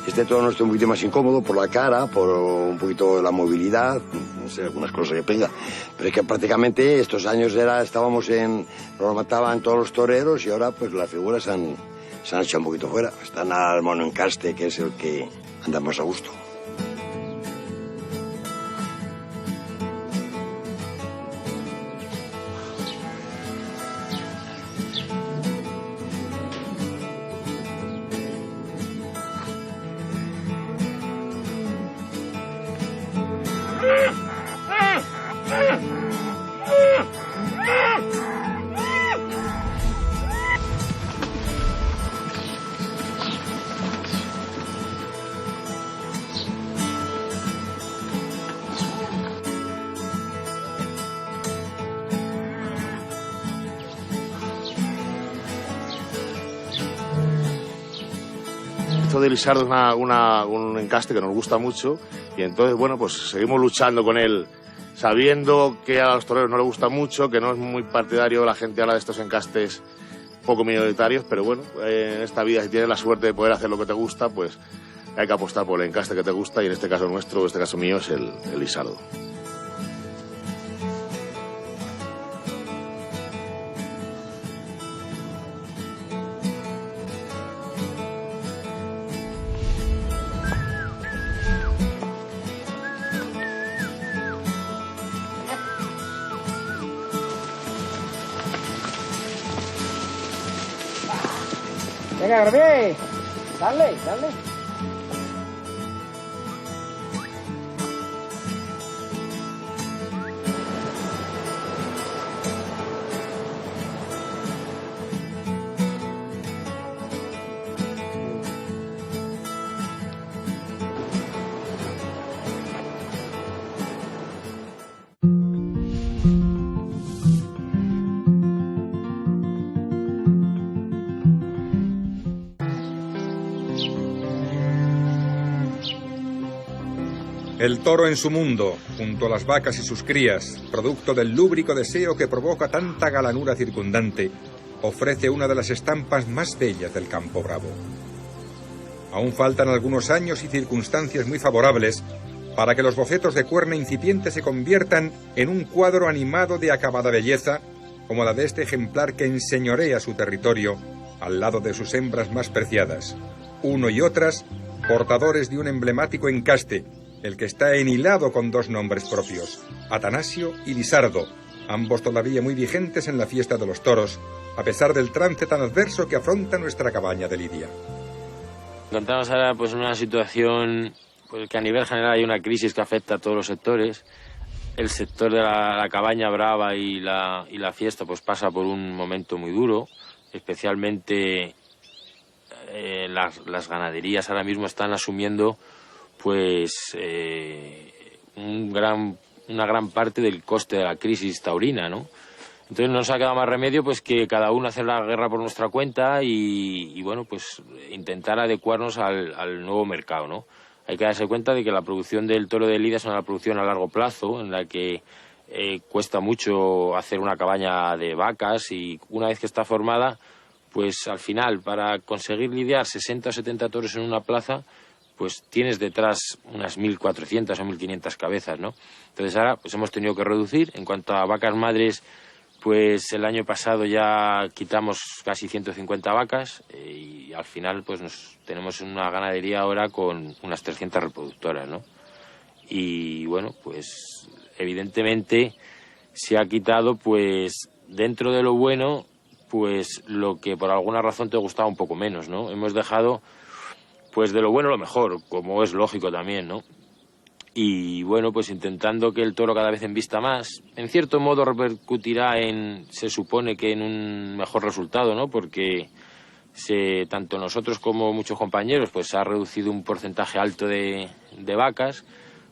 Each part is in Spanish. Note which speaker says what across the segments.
Speaker 1: Este toro no está un poquito más incómodo por la cara, por un poquito de la movilidad, no sé, algunas cosas que tenga. Pero es que prácticamente estos años nos mataban todos los toreros y ahora pues las figuras se han echado un poquito fuera. Están al mono encaste, que es el que anda más a gusto.
Speaker 2: Esto de Lisardo es un encaste que nos gusta mucho y entonces, bueno, pues seguimos luchando con él, sabiendo que a los toreros no le gusta mucho, que no es muy partidario, la gente habla de estos encastes poco minoritarios, pero bueno, en esta vida si tienes la suerte de poder hacer lo que te gusta, pues hay que apostar por el encaste que te gusta y en este caso nuestro, en este caso mío, es el Lisardo.
Speaker 3: Venga, Garbi, dale.
Speaker 4: El toro en su mundo, junto a las vacas y sus crías, producto del lúbrico deseo que provoca tanta galanura circundante, ofrece una de las estampas más bellas del campo bravo. Aún faltan algunos años y circunstancias muy favorables para que los bocetos de cuerna incipiente se conviertan en un cuadro animado de acabada belleza, como la de este ejemplar que enseñorea su territorio al lado de sus hembras más preciadas, uno y otras portadores de un emblemático encaste, el que está enhilado con dos nombres propios, Atanasio y Lisardo, ambos todavía muy vigentes en la fiesta de los toros, a pesar del trance tan adverso que afronta nuestra cabaña de Lidia.
Speaker 5: Encontramos ahora pues en una situación pues, que a nivel general hay una crisis que afecta a todos los sectores. El sector de la cabaña brava y la fiesta pues pasa por un momento muy duro, especialmente las ganaderías ahora mismo están asumiendo pues una gran parte del coste de la crisis taurina, ¿no? Entonces no nos ha quedado más remedio pues que cada uno hacer la guerra por nuestra cuenta y bueno, pues intentar adecuarnos al nuevo mercado, ¿no? Hay que darse cuenta de que la producción del toro de Lidia es una producción a largo plazo, en la que cuesta mucho hacer una cabaña de vacas y una vez que está formada, pues al final, para conseguir lidiar 60 o 70 toros en una plaza, pues tienes detrás unas 1.400 o 1.500 cabezas, ¿no? Entonces ahora pues hemos tenido que reducir. En cuanto a vacas madres, pues el año pasado ya quitamos casi 150 vacas y al final pues tenemos una ganadería ahora con unas 300 reproductoras, ¿no? Y bueno, pues evidentemente se ha quitado pues dentro de lo bueno pues lo que por alguna razón te gustaba un poco menos, ¿no? Hemos dejado pues de lo bueno lo mejor, como es lógico también, ¿no? Y bueno, pues intentando que el toro cada vez embista más, en cierto modo repercutirá se supone que en un mejor resultado, ¿no? Porque tanto nosotros como muchos compañeros, pues se ha reducido un porcentaje alto de vacas,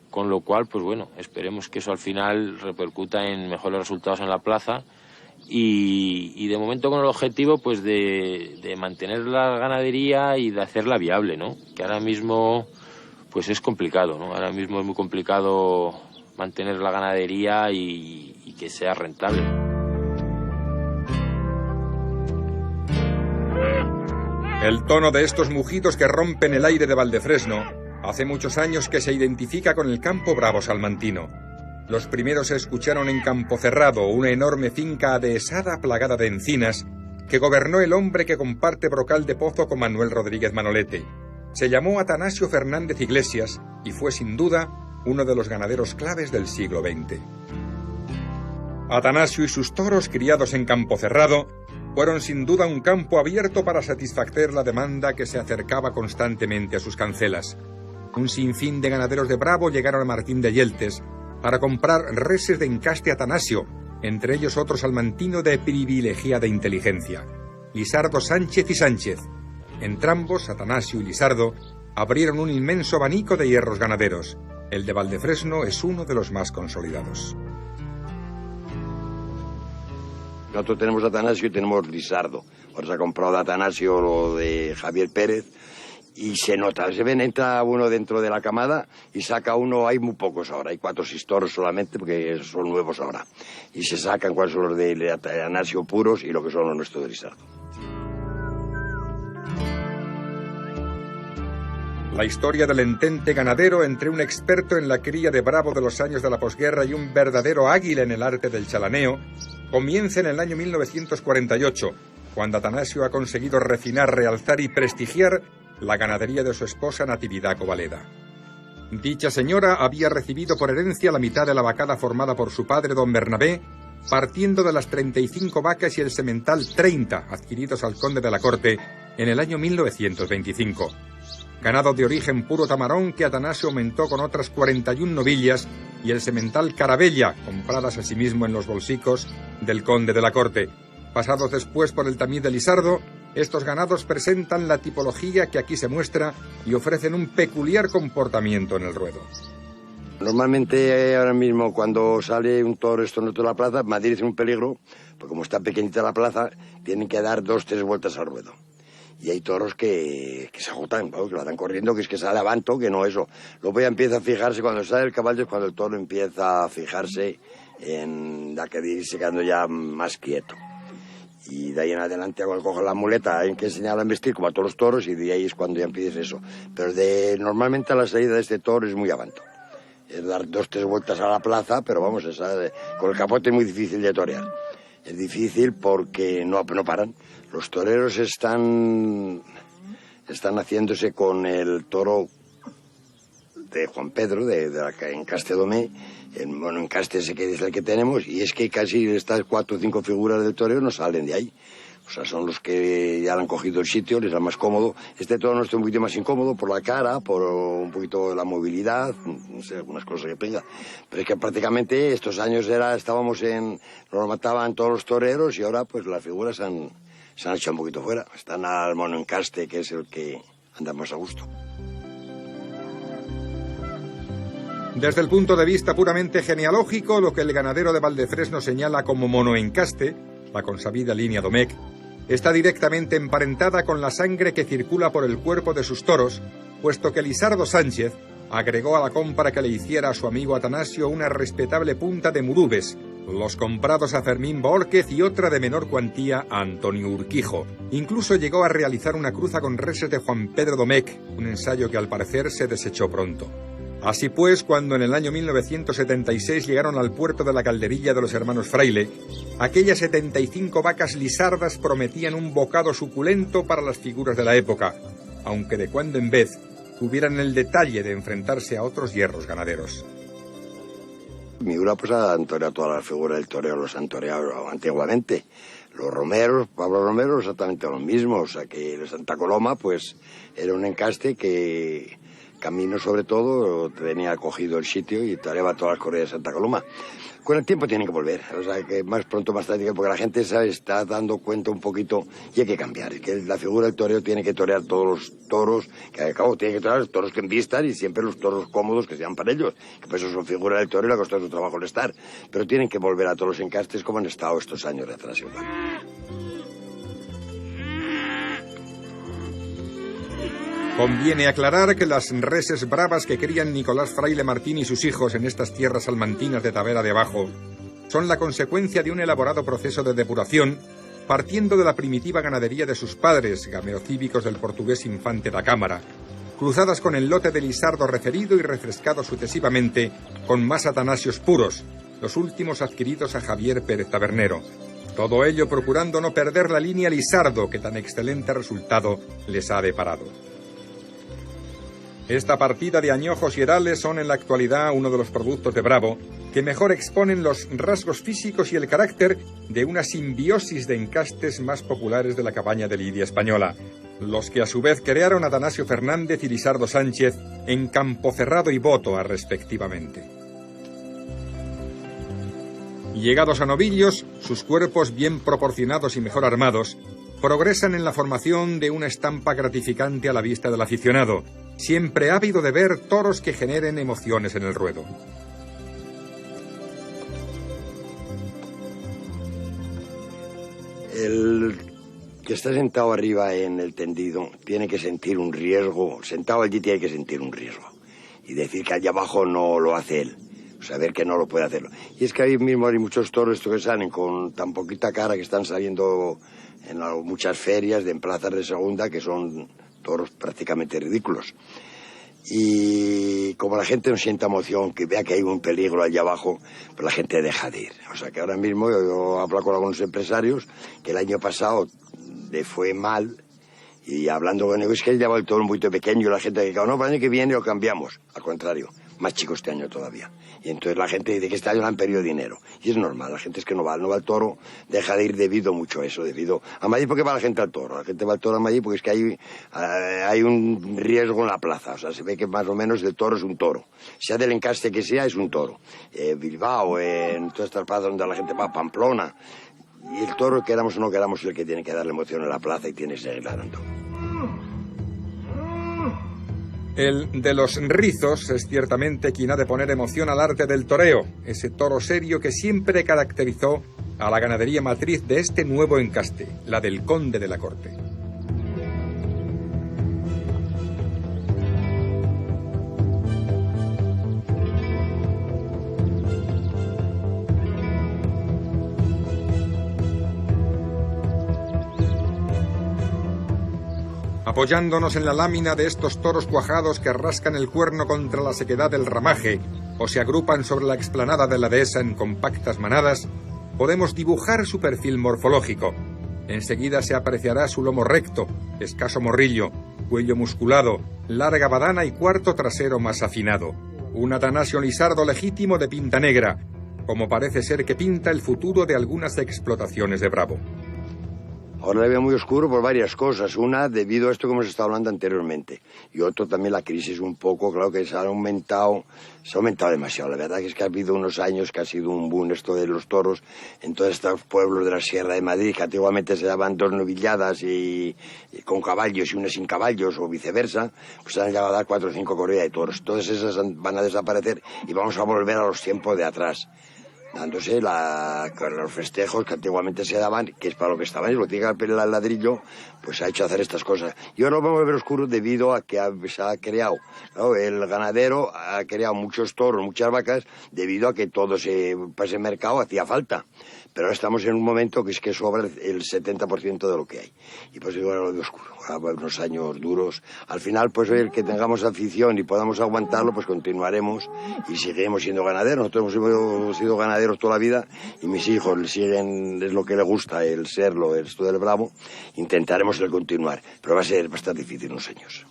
Speaker 5: con lo cual, pues bueno, esperemos que eso al final repercuta en mejores resultados en la plaza y de momento con el objetivo, pues de mantener la ganadería y de hacerla viable, ¿no? Que ahora mismo pues es complicado, ¿no? Ahora mismo es muy complicado mantener la ganadería y que sea rentable.
Speaker 4: El tono de estos mugidos que rompen el aire de Valdefresno hace muchos años que se identifica con el campo bravo salmantino. Los primeros se escucharon en Campocerrado, una enorme finca adhesada plagada de encinas que gobernó el hombre que comparte brocal de pozo con Manuel Rodríguez Manolete. Se llamó Atanasio Fernández Iglesias y fue sin duda uno de los ganaderos claves del siglo XX. Atanasio y sus toros criados en Campocerrado fueron sin duda un campo abierto para satisfacer la demanda que se acercaba constantemente a sus cancelas. Un sinfín de ganaderos de Bravo llegaron a Martín de Yeltes para comprar reses de encaste Atanasio, entre ellos otro salmantino de privilegiada inteligencia, Lisardo Sánchez y Sánchez. Entrambos, Atanasio y Lisardo, abrieron un inmenso abanico de hierros ganaderos. El de Valdefresno es uno de los más consolidados.
Speaker 1: Nosotros tenemos Atanasio y tenemos Lisardo. Ahora se ha comprado de Atanasio lo de Javier Pérez y se nota. Se ven, entra uno dentro de la camada y saca uno, hay muy pocos ahora, hay 4 o 6 toros solamente porque son nuevos ahora. Y se sacan cuáles son los de Atanasio puros y lo que son los nuestros de Lisardo.
Speaker 4: La historia del entente ganadero entre un experto en la cría de Bravo de los años de la posguerra y un verdadero águila en el arte del chalaneo comienza en el año 1948, cuando Atanasio ha conseguido refinar, realzar y prestigiar la ganadería de su esposa Natividad Covaleda. Dicha señora había recibido por herencia la mitad de la vacada formada por su padre, don Bernabé, partiendo de las 35 vacas y el semental 30 adquiridos al conde de la Corte en el año 1925. Ganado de origen puro tamarón que Atanasio aumentó con otras 41 novillas y el semental Carabella, compradas asimismo en los bolsicos del conde de la Corte. Pasados después por el tamiz de Lisardo, estos ganados presentan la tipología que aquí se muestra y ofrecen un peculiar comportamiento en el ruedo.
Speaker 1: Normalmente ahora mismo cuando sale un toro esto en la plaza, Madrid es un peligro, porque como está pequeñita la plaza, tienen que dar 2 o 3 vueltas al ruedo. Y hay toros que se agotan, ¿no? Que lo dan corriendo, que es que sale avanto, que no eso. Luego ya empieza a fijarse, cuando sale el caballo es cuando el toro empieza a fijarse en la que irse quedando ya más quieto. Y de ahí en adelante cuando coge la muleta hay que enseñar a embestir como a todos los toros y de ahí es cuando ya empiezas eso. Pero normalmente la salida de este toro es muy avanto. Es dar 2 o 3 vueltas a la plaza, pero vamos, con el capote es muy difícil de torear. Es difícil porque no paran. Los toreros están haciéndose con el toro de Juan Pedro, de Encaste Domé, el mono Encaste ese que es el que tenemos, y es que casi estas 4 o 5 figuras del torero no salen de ahí. O sea, son los que ya le han cogido el sitio, les da más cómodo. Este toro no está un poquito más incómodo por la cara, por un poquito la movilidad, no sé, algunas cosas que pega. Pero es que prácticamente estos años nos mataban todos los toreros y ahora pues las figuras se han hecho un poquito fuera. Están al mono Encaste, que es el que anda más a gusto.
Speaker 4: Desde el punto de vista puramente genealógico, lo que el ganadero de Valdefresno señala como mono Encaste, la consabida línea Domecq, está directamente emparentada con la sangre que circula por el cuerpo de sus toros, puesto que Lisardo Sánchez agregó a la compra que le hiciera a su amigo Atanasio una respetable punta de murubes, los comprados a Fermín Bórquez y otra de menor cuantía a Antonio Urquijo. Incluso llegó a realizar una cruza con reses de Juan Pedro Domecq, un ensayo que al parecer se desechó pronto. Así pues, cuando en el año 1976 llegaron al puerto de la calderilla de los hermanos Fraile, aquellas 75 vacas lisardas prometían un bocado suculento para las figuras de la época, aunque de cuando en vez tuvieran el detalle de enfrentarse a otros hierros ganaderos.
Speaker 1: Miura pues han toreado todas las figuras del toreo, los han toreado antiguamente. Los romeros, Pablo Romero, exactamente lo mismo, o sea que el Santa Coloma pues era un encaste que Camino sobre todo tenía cogido el sitio y toreaba todas las corridas de Santa Coloma. Con el tiempo tienen que volver, o sea que más pronto más tarde, porque la gente se está dando cuenta un poquito y hay que cambiar, es que la figura del toreo tiene que torear todos los toros, que al cabo tiene que torear los toros que envistan y siempre los toros cómodos que sean para ellos, que por eso son figura del toreo y le ha costado su trabajo el estar, pero tienen que volver a todos los encastes como han estado estos años de atrás.
Speaker 4: Conviene aclarar que las reses bravas que crían Nicolás Fraile Martín y sus hijos en estas tierras salmantinas de Tavera de Abajo son la consecuencia de un elaborado proceso de depuración partiendo de la primitiva ganadería de sus padres, gameocíbicos del portugués Infante da Cámara, cruzadas con el lote de Lisardo referido y refrescado sucesivamente con más atanasios puros, los últimos adquiridos a Javier Pérez Tabernero. Todo ello procurando no perder la línea Lisardo que tan excelente resultado les ha deparado. Esta partida de añojos y herales son en la actualidad uno de los productos de Bravo que mejor exponen los rasgos físicos y el carácter de una simbiosis de encastes más populares de la cabaña de lidia española, los que a su vez crearon a Atanasio Fernández y Lisardo Sánchez en Campocerrado y Botoa respectivamente. Llegados a novillos, sus cuerpos bien proporcionados y mejor armados, progresan en la formación de una estampa gratificante a la vista del aficionado, siempre ávido de ver toros que generen emociones en el ruedo.
Speaker 1: El que está sentado arriba en el tendido tiene que sentir un riesgo, sentado allí tiene que sentir un riesgo, y decir que allá abajo no lo hace él, saber que no lo puede hacerlo. Y es que ahí mismo hay muchos toros estos que salen con tan poquita cara que están saliendo en muchas ferias de en plazas de segunda que son toros prácticamente ridículos. Y como la gente no sienta emoción, que vea que hay un peligro allá abajo, pues la gente deja de ir. O sea que ahora mismo yo hablo con algunos empresarios que el año pasado le fue mal, y hablando con ellos es que él lleva el toro un poquito pequeño y la gente dice, no, para el año que viene lo cambiamos. Al contrario, más chico este año todavía. Y entonces la gente dice que este año le han perdido dinero. Y es normal, la gente es que no va al toro, deja de ir debido mucho a eso, debido a Madrid. ¿Por qué va la gente al toro? La gente va al toro a Madrid porque es que hay un riesgo en la plaza. O sea, se ve que más o menos el toro es un toro. Sea del encaste que sea, es un toro. Bilbao, en todas estas plazas donde la gente va, Pamplona. Y el toro, queramos o no queramos, es el que tiene que darle emoción en la plaza y tiene que seguir ganando.
Speaker 4: El de los rizos es ciertamente quien ha de poner emoción al arte del toreo, ese toro serio que siempre caracterizó a la ganadería matriz de este nuevo encaste, la del Conde de la Corte. Apoyándonos en la lámina de estos toros cuajados que rascan el cuerno contra la sequedad del ramaje o se agrupan sobre la explanada de la dehesa en compactas manadas, podemos dibujar su perfil morfológico. Enseguida se apreciará su lomo recto, escaso morrillo, cuello musculado, larga badana y cuarto trasero más afinado. Un Atanasio Lisardo legítimo de pinta negra, como parece ser que pinta el futuro de algunas explotaciones de Bravo.
Speaker 1: Ahora le veo muy oscuro por varias cosas. Una, debido a esto que hemos estado hablando anteriormente. Y otro, también la crisis un poco, claro que se ha aumentado demasiado. La verdad es que ha habido unos años que ha sido un boom esto de los toros en todos estos pueblos de la Sierra de Madrid, que antiguamente se daban dos novilladas y con caballos y una sin caballos o viceversa, pues se han llegado a dar 4 o 5 corridas de toros. Todas esas van a desaparecer y vamos a volver a los tiempos de atrás, dándose los festejos que antiguamente se daban, que es para lo que estaban, y lo que tiene que el ladrillo, pues ha hecho hacer estas cosas. Y ahora lo vamos a ver oscuro debido a que se ha creado, ¿no? El ganadero ha creado muchos toros, muchas vacas, debido a que todo para ese mercado hacía falta. Pero ahora estamos en un momento que es que sobra el 70% de lo que hay. Y pues igual lo veo oscuro. Ahora va unos años duros. Al final, pues el que tengamos afición y podamos aguantarlo, pues continuaremos y seguiremos siendo ganaderos. Nosotros hemos sido ganaderos toda la vida y mis hijos siguen, es lo que les gusta, el serlo, esto del Bravo. Intentaremos el continuar, pero va a ser bastante difícil unos años.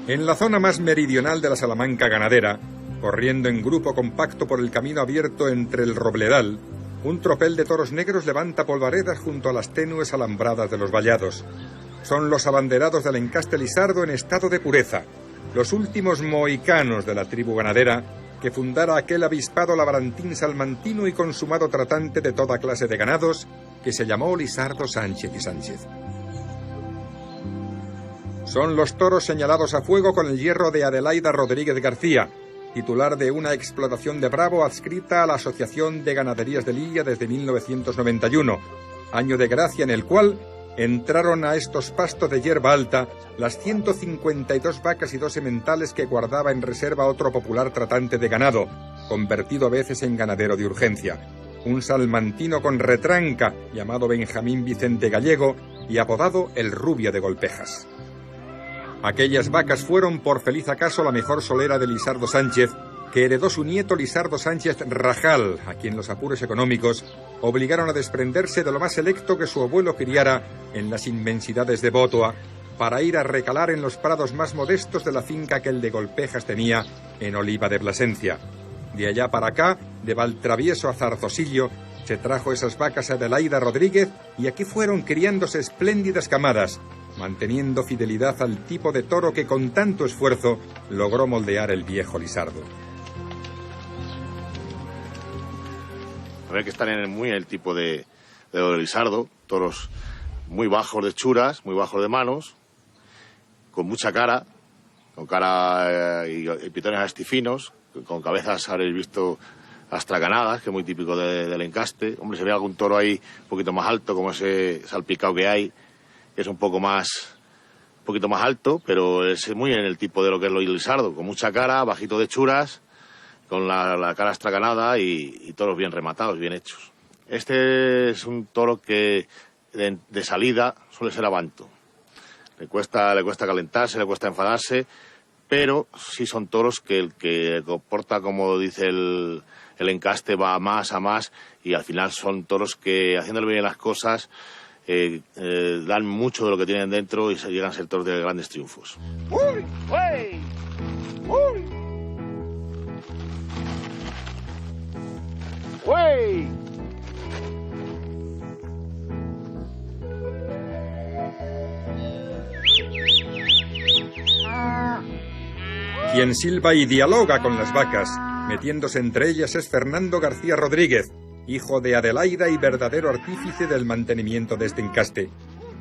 Speaker 4: En la zona más meridional de la Salamanca ganadera, corriendo en grupo compacto por el camino abierto entre el Robledal, un tropel de toros negros levanta polvaredas junto a las tenues alambradas de los vallados. Son los abanderados del encaste Lisardo en estado de pureza, los últimos mohicanos de la tribu ganadera que fundara aquel avispado labarantín salmantino y consumado tratante de toda clase de ganados que se llamó Lisardo Sánchez y Sánchez. Son los toros señalados a fuego con el hierro de Adelaida Rodríguez García, titular de una explotación de Bravo adscrita a la Asociación de Ganaderías de Lidia desde 1991, año de gracia en el cual entraron a estos pastos de hierba alta las 152 vacas y 2 sementales que guardaba en reserva otro popular tratante de ganado, convertido a veces en ganadero de urgencia, un salmantino con retranca llamado Benjamín Vicente Gallego y apodado el Rubio de Golpejas. Aquellas vacas fueron, por feliz acaso, la mejor solera de Lisardo Sánchez, que heredó su nieto Lisardo Sánchez Rajal, a quien los apuros económicos obligaron a desprenderse de lo más selecto que su abuelo criara en las inmensidades de Bótoa, para ir a recalar en los prados más modestos de la finca que el de Golpejas tenía en Oliva de Plasencia. De allá para acá, de Valtravieso a Zarzosillo, se trajo esas vacas a Adelaida Rodríguez y aquí fueron criándose espléndidas camadas, manteniendo fidelidad al tipo de toro que con tanto esfuerzo logró moldear el viejo Lisardo.
Speaker 2: A ver que están muy en el tipo de Lisardo, toros muy bajos de hechuras, muy bajos de manos, con mucha cara, con cara y pitones astifinos, con cabezas habréis visto astraganadas, que es muy típico del encaste. Hombre, se ve algún toro ahí un poquito más alto, como ese salpicado que hay, que es un poquito más alto, pero es muy en el tipo de lo que es lo Lisardo, con mucha cara, bajito de hechuras, con la cara astraganada y toros bien rematados, bien hechos. Este es un toro que de salida suele ser avanto. Le cuesta calentarse, le cuesta enfadarse, pero sí son toros que el que comporta, como dice el encaste, va más a más, y al final son toros que, haciéndole bien las cosas, dan mucho de lo que tienen dentro y llegan a ser toros de grandes triunfos.
Speaker 3: ¡Uy! ¡Uy! ¡Uy! ¡Uy!
Speaker 4: Quien silba y dialoga con las vacas, metiéndose entre ellas, es Fernando García Rodríguez, hijo de Adelaida y verdadero artífice del mantenimiento de este encaste.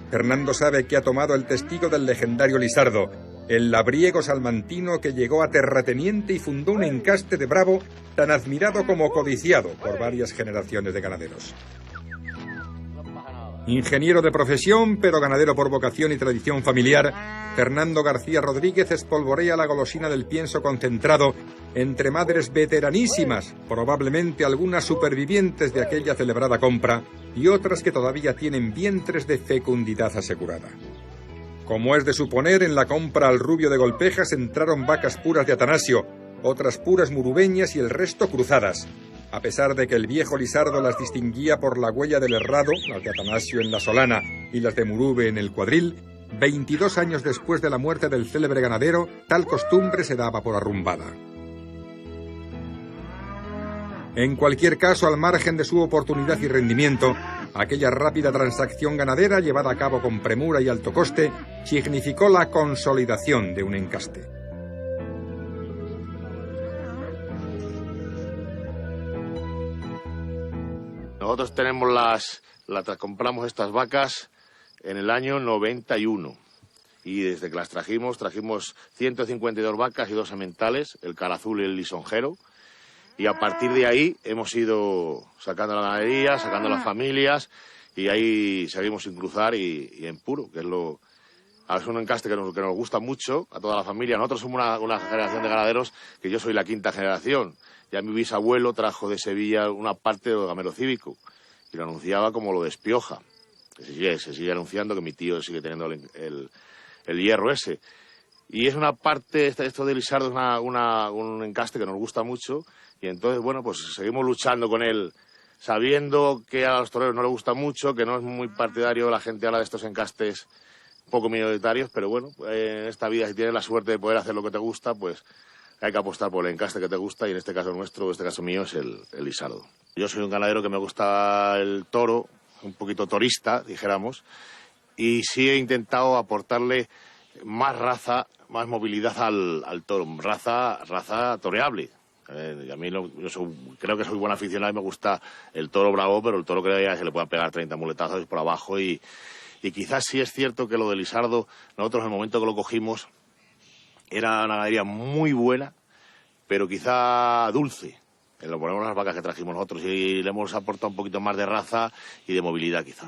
Speaker 4: Fernando sabe que ha tomado el testigo del legendario Lisardo, el labriego salmantino que llegó a terrateniente y fundó un encaste de Bravo tan admirado como codiciado por varias generaciones de ganaderos. Ingeniero de profesión, pero ganadero por vocación y tradición familiar, Fernando García Rodríguez espolvorea la golosina del pienso concentrado entre madres veteranísimas, probablemente algunas supervivientes de aquella celebrada compra, y otras que todavía tienen vientres de fecundidad asegurada. Como es de suponer, en la compra al Rubio de Golpejas entraron vacas puras de Atanasio, otras puras murubeñas y el resto cruzadas. A pesar de que el viejo Lisardo las distinguía por la huella del herrado, las de Atanasio en la solana y las de Murube en el cuadril, 22 años después de la muerte del célebre ganadero, tal costumbre se daba por arrumbada. En cualquier caso, al margen de su oportunidad y rendimiento, aquella rápida transacción ganadera llevada a cabo con premura y alto coste significó la consolidación de un encaste.
Speaker 2: Nosotros compramos estas vacas en el año 91 y desde que las trajimos 152 vacas y 2 sementales, el cara azul y el lisonjero, y a partir de ahí hemos ido sacando la ganadería, sacando las familias, y ahí seguimos sin cruzar y en puro, que es un encaste que nos gusta mucho a toda la familia. Nosotros somos una generación de ganaderos, que yo soy la 5ª generación. Ya mi bisabuelo trajo de Sevilla una parte del gamero cívico y lo anunciaba como lo de Espioja. Se sigue anunciando, que mi tío sigue teniendo el hierro ese. Y es una parte, esto de Lisardo es un encaste que nos gusta mucho, y entonces, bueno, pues seguimos luchando con él, sabiendo que a los toreros no le gusta mucho, que no es muy partidario la gente ahora de estos encastes poco minoritarios, pero bueno, en esta vida si tienes la suerte de poder hacer lo que te gusta, pues hay que apostar por el encaste que te gusta y en este caso nuestro, en este caso mío, es el lisardo. Yo soy un ganadero que me gusta el toro, un poquito torista, dijéramos, y sí he intentado aportarle más raza, más movilidad al toro, raza toreable. A mí creo que soy buen aficionado y me gusta el toro bravo, pero el toro que se le puedan pegar 30 muletazos por abajo y quizás sí es cierto que lo del lisardo, nosotros en el momento que lo cogimos era una ganadería muy buena, pero quizá dulce. Lo ponemos las vacas que trajimos nosotros y le hemos aportado un poquito más de raza y de movilidad quizá.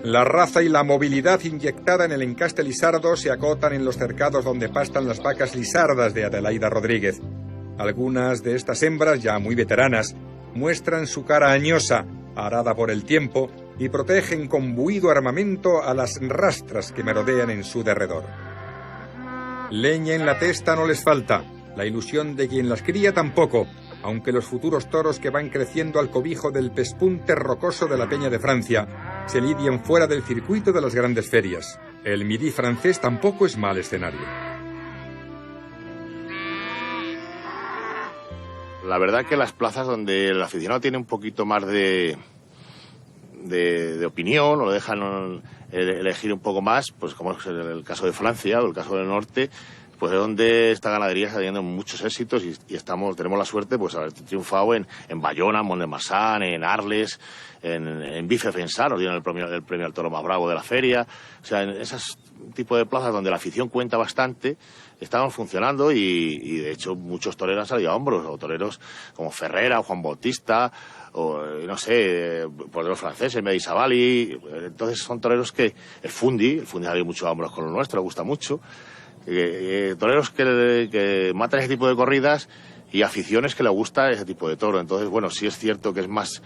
Speaker 4: La raza y la movilidad inyectada en el encaste lisardo se acotan en los cercados donde pastan las vacas lisardas de Adelaida Rodríguez. Algunas de estas hembras, ya muy veteranas, muestran su cara añosa, arada por el tiempo, y protegen con buido armamento a las rastras que merodean en su derredor. Leña en la testa no les falta, la ilusión de quien las cría tampoco, aunque los futuros toros que van creciendo al cobijo del pespunte rocoso de la Peña de Francia se lidian fuera del circuito de las grandes ferias. El Midi francés tampoco es mal escenario.
Speaker 2: La verdad que las plazas donde el aficionado tiene un poquito más de opinión o lo dejan elegir un poco más, pues como es el caso de Francia o el caso del norte, pues es donde esta ganadería está teniendo muchos éxitos y tenemos la suerte pues haber triunfado en Bayona, en Mont-de-Marsan, en Arles, en Bife-Fensar, nos dieron el premio al toro más bravo de la feria. O sea, en esos tipos de plazas donde la afición cuenta bastante, estaban funcionando y de hecho muchos toreros han salido a hombros, o toreros como Ferrera o Juan Bautista, o no sé, toreros franceses, Medisabali. Entonces son toreros que el Fundi ha salido mucho a hombros con lo nuestro, le gusta mucho. Toreros que matan ese tipo de corridas y aficiones que le gusta ese tipo de toro. Entonces, bueno, sí es cierto que es más,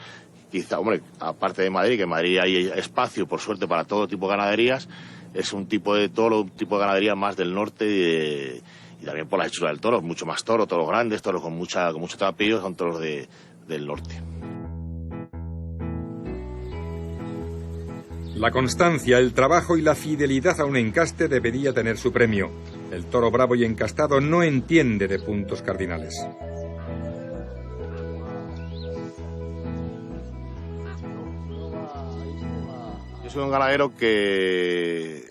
Speaker 2: quizá, hombre, aparte de Madrid, que en Madrid hay espacio, por suerte, para todo tipo de ganaderías, es un tipo de toro, un tipo de ganadería más del norte y también por la hechura del toro, mucho más toro, toros grandes, toros con mucho trapillo, son toros del norte.
Speaker 4: La constancia, el trabajo y la fidelidad a un encaste debería tener su premio. El toro bravo y encastado no entiende de puntos cardinales.
Speaker 2: Yo soy un ganadero que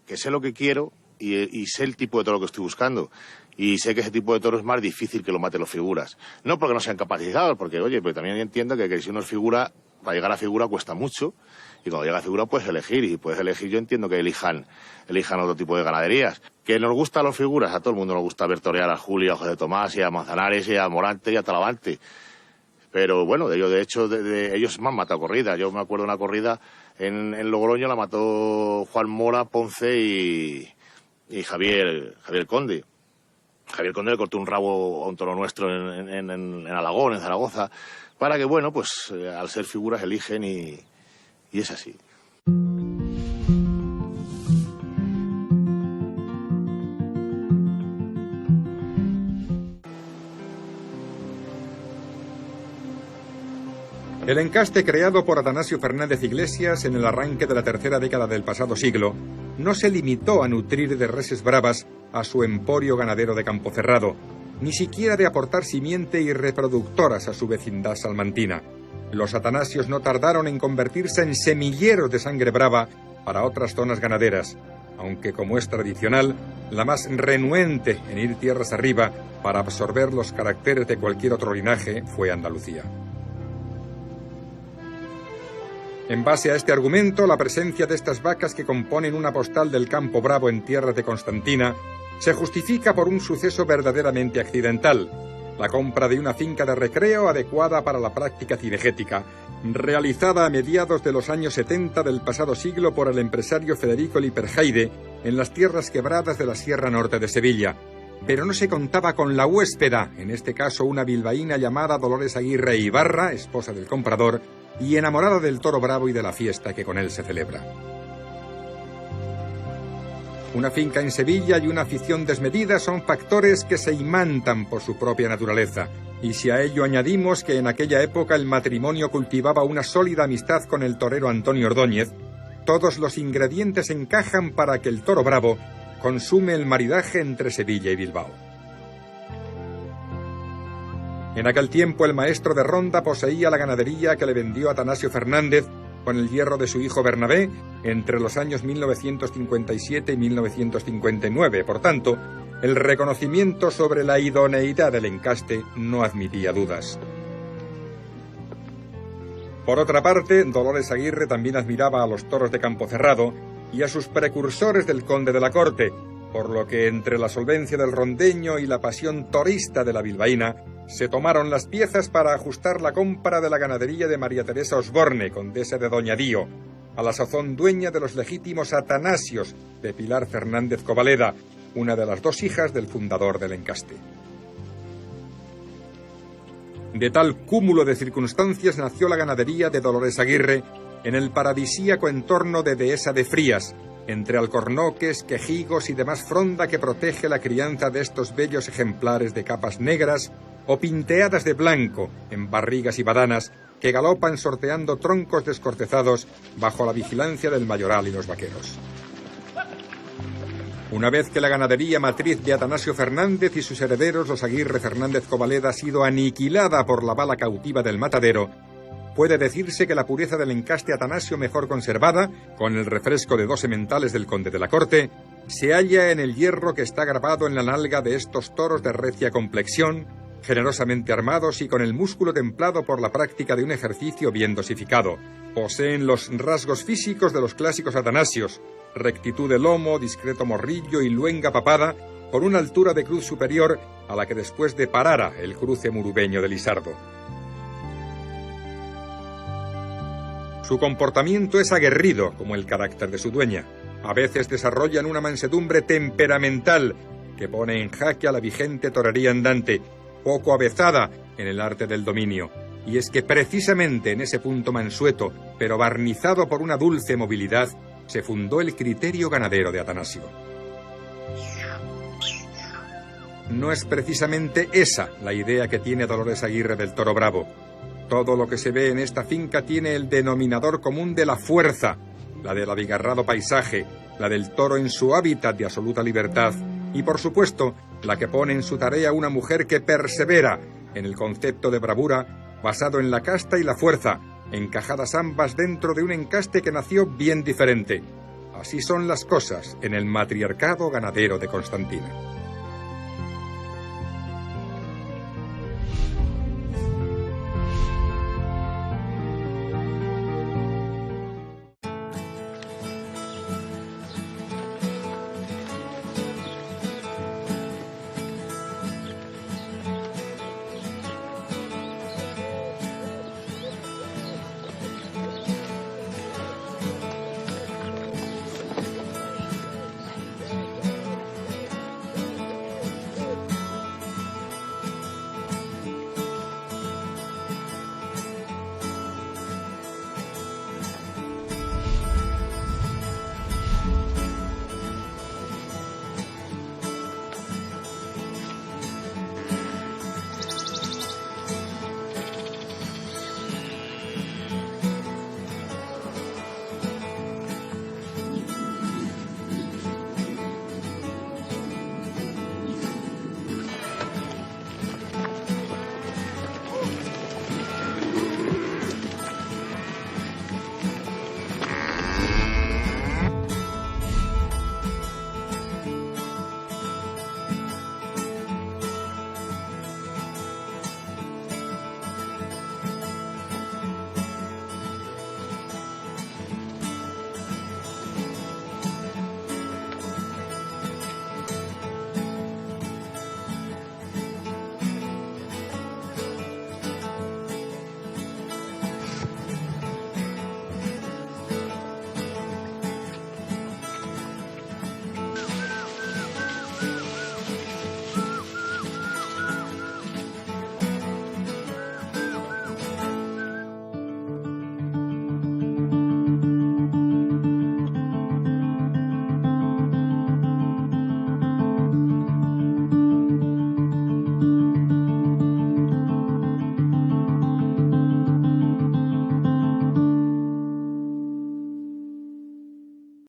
Speaker 2: sé lo que quiero y sé el tipo de toro que estoy buscando. Y sé que ese tipo de toro es más difícil que lo maten los figuras. No porque no sean capacitados, porque, oye, pero también entiendo que si uno es figura, para llegar a figura cuesta mucho. Y cuando llega a figura puedes elegir, y puedes elegir, yo entiendo que elijan otro tipo de ganaderías. Que nos gustan las figuras, a todo el mundo nos gusta ver torear a Julio, a José Tomás, y a Manzanares, y a Morante, y a Talavante. Pero bueno, de hecho, ellos me han matado corridas. Yo me acuerdo de una corrida en Logroño, la mató Juan Mora, Ponce y Javier Conde. Javier Conde le cortó un rabo a un toro nuestro en Alagón, en Zaragoza, para que, bueno, pues al ser figuras eligen y es así.
Speaker 4: El encaste creado por Atanasio Fernández Iglesias en el arranque de la tercera década del pasado siglo no se limitó a nutrir de reses bravas a su emporio ganadero de Campocerrado, ni siquiera de aportar simiente y reproductoras a su vecindad salmantina. Los Atanasios no tardaron en convertirse en semilleros de sangre brava para otras zonas ganaderas, aunque, como es tradicional, la más renuente en ir tierras arriba para absorber los caracteres de cualquier otro linaje fue Andalucía. En base a este argumento, la presencia de estas vacas que componen una postal del campo bravo en tierras de Constantina se justifica por un suceso verdaderamente accidental: la compra de una finca de recreo adecuada para la práctica cinegética, realizada a mediados de los años 70 del pasado siglo por el empresario Federico Liperheide en las tierras quebradas de la Sierra Norte de Sevilla. Pero no se contaba con la huéspeda, en este caso una bilbaína llamada Dolores Aguirre Ibarra, esposa del comprador, y enamorada del toro bravo y de la fiesta que con él se celebra. Una finca en Sevilla y una afición desmedida son factores que se imantan por su propia naturaleza, y si a ello añadimos que en aquella época el matrimonio cultivaba una sólida amistad con el torero Antonio Ordóñez, Todos los ingredientes encajan para que el toro bravo consume el maridaje entre Sevilla y Bilbao. En aquel tiempo el maestro de Ronda poseía la ganadería que le vendió Atanasio Fernández con el hierro de su hijo Bernabé entre los años 1957 y 1959. Por tanto, el reconocimiento sobre la idoneidad del encaste no admitía dudas. Por otra parte, Dolores Aguirre también admiraba a los toros de Campocerrado y a sus precursores del conde de la Corte, por lo que entre la solvencia del rondeño y la pasión torista de la bilbaína, se tomaron las piezas para ajustar la compra de la ganadería de María Teresa Osborne, condesa de Doñadío, a la sazón dueña de los legítimos Atanasios de Pilar Fernández Covaleda, una de las dos hijas del fundador del encaste. De tal cúmulo de circunstancias nació la ganadería de Dolores Aguirre en el paradisíaco entorno de Dehesa de Frías, entre alcornoques, quejigos y demás fronda que protege la crianza de estos bellos ejemplares de capas negras o pinteadas de blanco en barrigas y badanas que galopan sorteando troncos descortezados bajo la vigilancia del mayoral y los vaqueros. Una vez que la ganadería matriz de Atanasio Fernández y sus herederos, los Aguirre Fernández Covaleda, ha sido aniquilada por la bala cautiva del matadero, puede decirse que la pureza del encaste Atanasio mejor conservada, con el refresco de 2 sementales del conde de la Corte, se halla en el hierro que está grabado en la nalga de estos toros de recia complexión, generosamente armados y con el músculo templado por la práctica de un ejercicio bien dosificado. Poseen los rasgos físicos de los clásicos Atanasios, rectitud de lomo, discreto morrillo y luenga papada, con una altura de cruz superior a la que después deparara el cruce murubeño de Lisardo. Su comportamiento es aguerrido, como el carácter de su dueña. A veces desarrollan una mansedumbre temperamental que pone en jaque a la vigente torería andante, poco avezada en el arte del dominio. Y es que precisamente en ese punto mansueto, pero barnizado por una dulce movilidad, se fundó el criterio ganadero de Atanasio. No es precisamente esa la idea que tiene Dolores Aguirre del toro bravo. Todo lo que se ve en esta finca tiene el denominador común de la fuerza, la del abigarrado paisaje, la del toro en su hábitat de absoluta libertad y, por supuesto, la que pone en su tarea una mujer que persevera en el concepto de bravura basado en la casta y la fuerza, encajadas ambas dentro de un encaste que nació bien diferente. Así son las cosas en el matriarcado ganadero de Constantina.